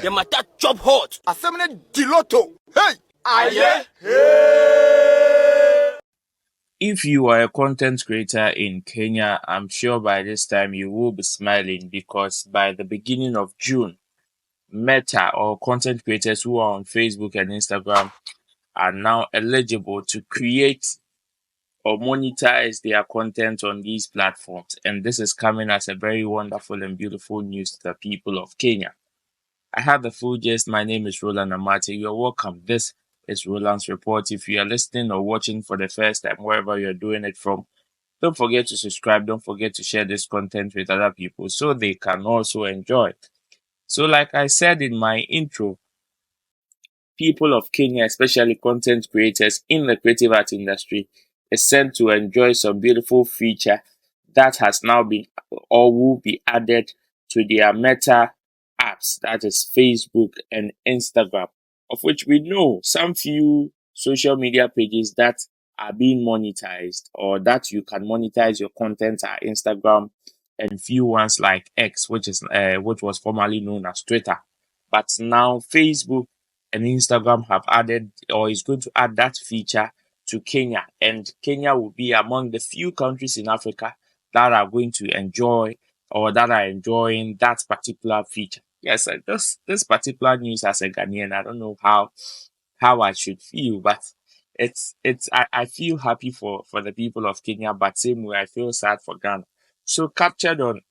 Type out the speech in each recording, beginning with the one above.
The matter chop hot. Asemne diloto. Hey! Aye. If you are a content creator in Kenya, I'm sure by this time you will be smiling because by the beginning of June, Meta or content creators who are on Facebook and Instagram are now eligible to create or monetize their content on these platforms. And this is coming as a very wonderful and beautiful news to the people of Kenya. I have the full gist. My name is Roland AMARTEY. You're welcome. This is Roland's Report. If you are listening or watching for the first time, wherever you're doing it from, don't forget to subscribe. Don't forget to share this content with other people so they can also enjoy it. So, like I said in my intro, people of Kenya, especially content creators in the creative art industry, is sent to enjoy some beautiful feature that has now been or will be added to their Meta apps, that is Facebook and Instagram, of which we know some few social media pages that are being monetized or that you can monetize your content are Instagram and few ones like X, which was formerly known as Twitter. But now Facebook and Instagram have added or is going to add that feature to Kenya, and Kenya will be among the few countries in Africa that are going to enjoy or that are enjoying that particular feature. Yes, this particular news as a Ghanaian, I don't know how I should feel, but I feel happy for the people of Kenya, but same way I feel sad for Ghana. So captured on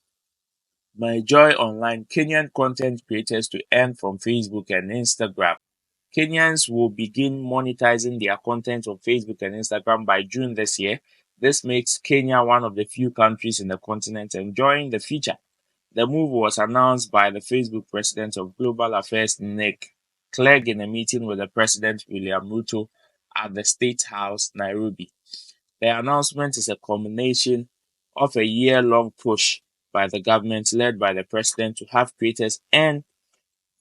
My Joy Online, Kenyan content creators to earn from Facebook and Instagram. Kenyans will begin monetizing their content on Facebook and Instagram by June this year. This makes Kenya one of the few countries in the continent enjoying the feature. The move was announced by the Facebook President of Global Affairs, Nick Clegg, in a meeting with the President William Ruto at the State House, Nairobi. The announcement is a culmination of a year-long push by the government led by the President to have creators earn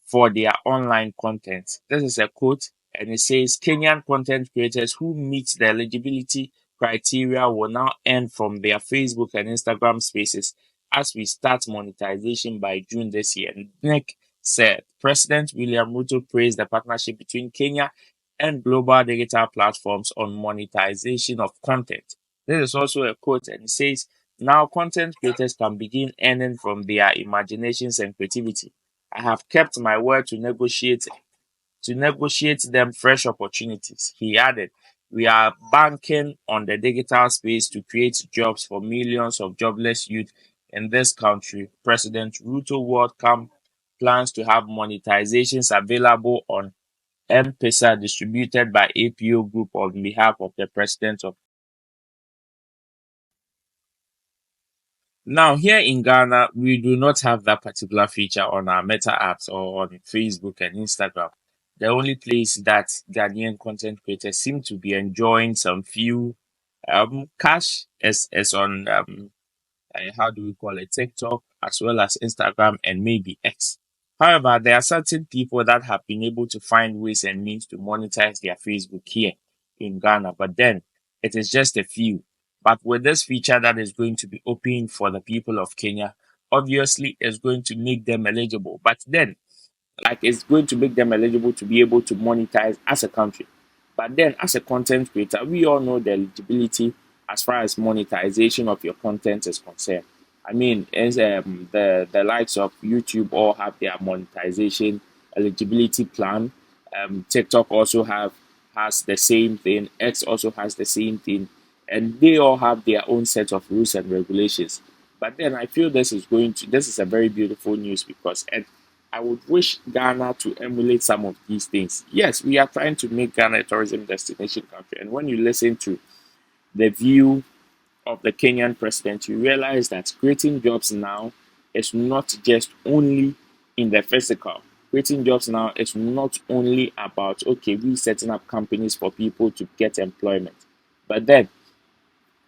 for their online content. This is a quote, and it says Kenyan content creators who meet the eligibility criteria will now earn from their Facebook and Instagram spaces as we start monetization by June this year. Nick said President William Ruto praised the partnership between Kenya and global digital platforms on monetization of content. This is also a quote, and it says now content creators can begin earning from their imaginations and creativity. I have kept my word to negotiate them fresh opportunities. He added, we are banking on the digital space to create jobs for millions of jobless youth in this country. President Ruto welcomed plans to have monetizations available on M-Pesa distributed by APO Group on behalf of the President of. Now, here in Ghana, we do not have that particular feature on our Meta apps or on Facebook and Instagram. The only place that Ghanaian content creators seem to be enjoying some few cash is on how do we call it, TikTok, as well as Instagram and maybe X. However, there are certain people that have been able to find ways and means to monetize their Facebook here in Ghana, but then it is just a few. But with this feature that is going to be open for the people of Kenya, obviously it's going to make them eligible. But then, like, it's going to make them eligible to be able to monetize as a country. But then, as a content creator, we all know the eligibility as far as monetization of your content is concerned. I mean, as the likes of YouTube all have their monetization eligibility plan. TikTok also has the same thing. X also has the same thing, and they all have their own set of rules and regulations. But then I feel this is a very beautiful news because I would wish Ghana to emulate some of these things. Yes, we are trying to make Ghana a tourism destination country, and when you listen to the view of the Kenyan president, you realize that creating jobs now is not just only in the physical. Creating jobs now is not only about, okay, we setting up companies for people to get employment. But then,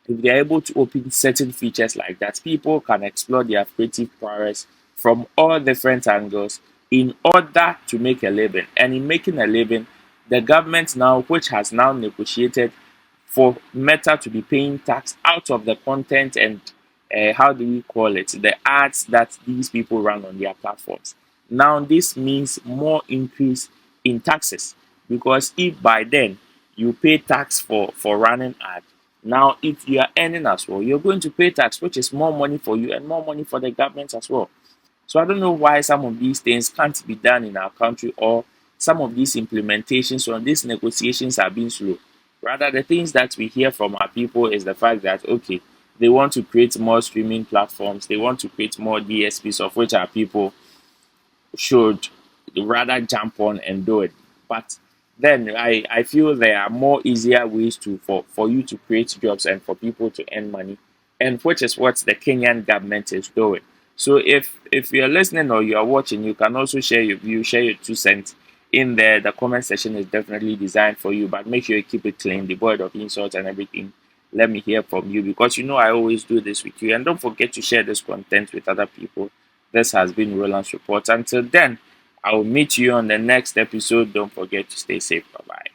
if they're able to open certain features like that, people can explore their creative prowess from all different angles in order to make a living. And in making a living, the government now, which has now negotiated for Meta to be paying tax out of the content and how do we call it, the ads that these people run on their platforms. Now this means more increase in taxes, because if by then you pay tax for running ad, now if you are earning as well, you're going to pay tax, which is more money for you and more money for the government as well. So I don't know why some of these things can't be done in our country, or some of these implementations or these negotiations are being slow. Rather, the things that we hear from our people is the fact that, okay, they want to create more streaming platforms, they want to create more DSPs, of which our people should rather jump on and do it. But then I feel there are more easier ways to for you to create jobs and for people to earn money, and which is what the Kenyan government is doing. So if you're listening or you are watching, you can also share your view, share your 2 cents in there. The comment section is definitely designed for you, but make sure you keep it clean, devoid of insults and everything. Let me hear from you, because you know I always do this with you. And don't forget to share this content with other people. This has been Roland's Report. Until then, I will meet you on the next episode. Don't forget to stay safe. Bye bye.